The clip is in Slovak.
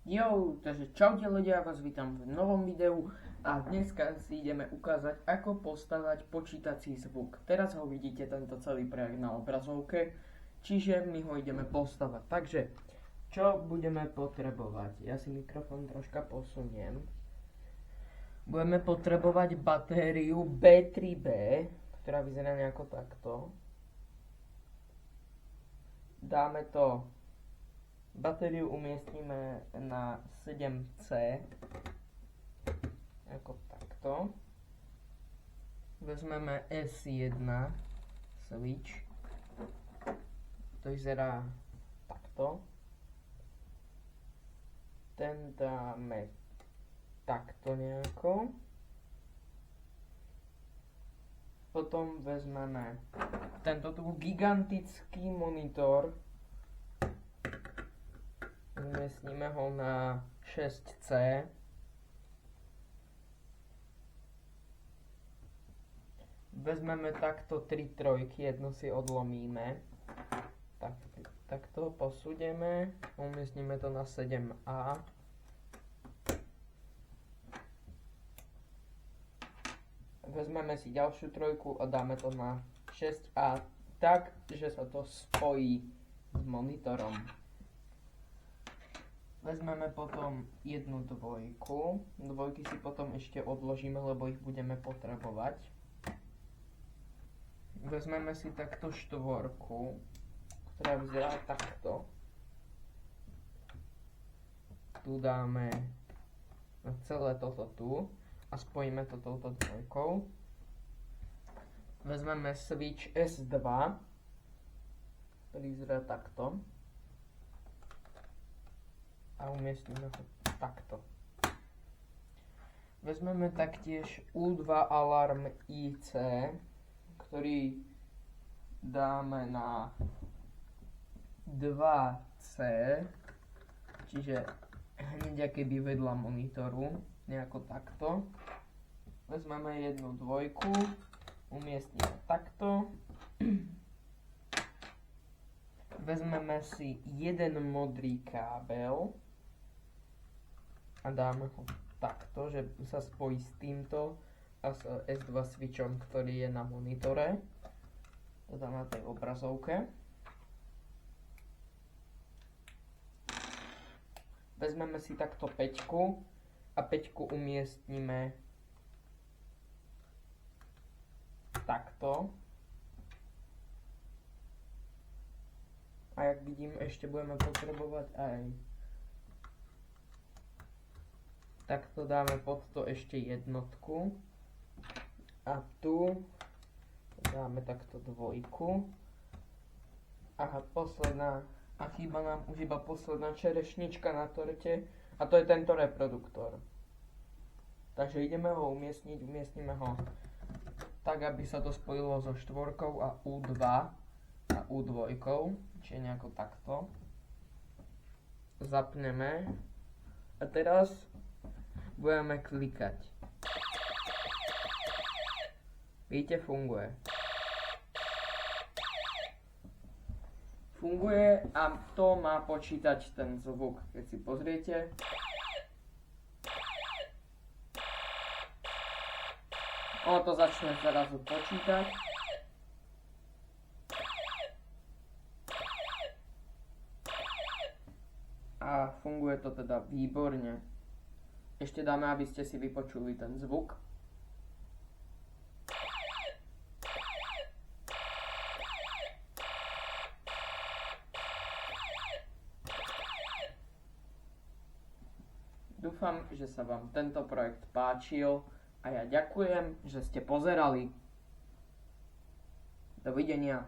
Takže čaute ľudia, vás vítam v novom videu a dneska si ideme ukázať, ako postavať počítací zvuk. Teraz ho vidíte, tento celý projekt na obrazovke, čiže my ho ideme postavať. Takže, čo budeme potrebovať? Ja si mikrofón troška posuniem. Budeme potrebovať batériu B3B, ktorá vyzerá nejako takto. Dáme to. Batériu umiestnime na 7C, ako takto. Vezmeme S1 switch, to vyzerá takto. Ten dáme takto nejako. Potom vezmeme tento tu gigantický monitor, umiestnime ho na 6C. Vezmeme takto 3 trojky, jednu si odlomíme. Takto posúdeme, umiestnime to na 7A. Vezmeme si ďalšiu trojku a dáme to na 6A tak, že sa to spojí s monitorom. Vezmeme potom jednu dvojku. Dvojky si potom ešte odložíme, lebo ich budeme potrebovať. Vezmeme si takto štvorku, ktorá vyzerá takto. Tu dáme celé toto tu a spojíme to touto dvojkou. Vezmeme switch S2, ktorý vyzerá takto. A umiestnime ho takto. Vezmeme taktiež U2 alarm IC, ktorý dáme na 2C, čiže hneď akoby vedľa monitoru, nejako takto. Vezmeme jednu dvojku, umiestnime takto. Vezmeme si jeden modrý kábel a dáme ho takto, že sa spojí s týmto a s S2 switchom, ktorý je na monitore, teda na tej obrazovke. Vezmeme si takto 5 a 5 umiestnime takto. A jak vidím, ešte budeme potrebovať aj takto, dáme pod to ešte jednotku a tu dáme takto dvojku a posledná, a chýba nám už iba posledná čerešnička na torte a to je tento reproduktor. Takže ideme ho umiestniť, umiestnime ho tak, aby sa to spojilo so štvorkou a U2 a U2, čiže nejako takto. Zapneme a teraz budeme klikať. Vidíte, funguje. Funguje a to má počítať ten zvuk. Keď si pozriete, ono to začne zrazu počítať. A funguje to teda výborne. Ešte dáme, aby ste si vypočuli ten zvuk. Dúfam, že sa vám tento projekt páčil a ja ďakujem, že ste pozerali. Dovidenia.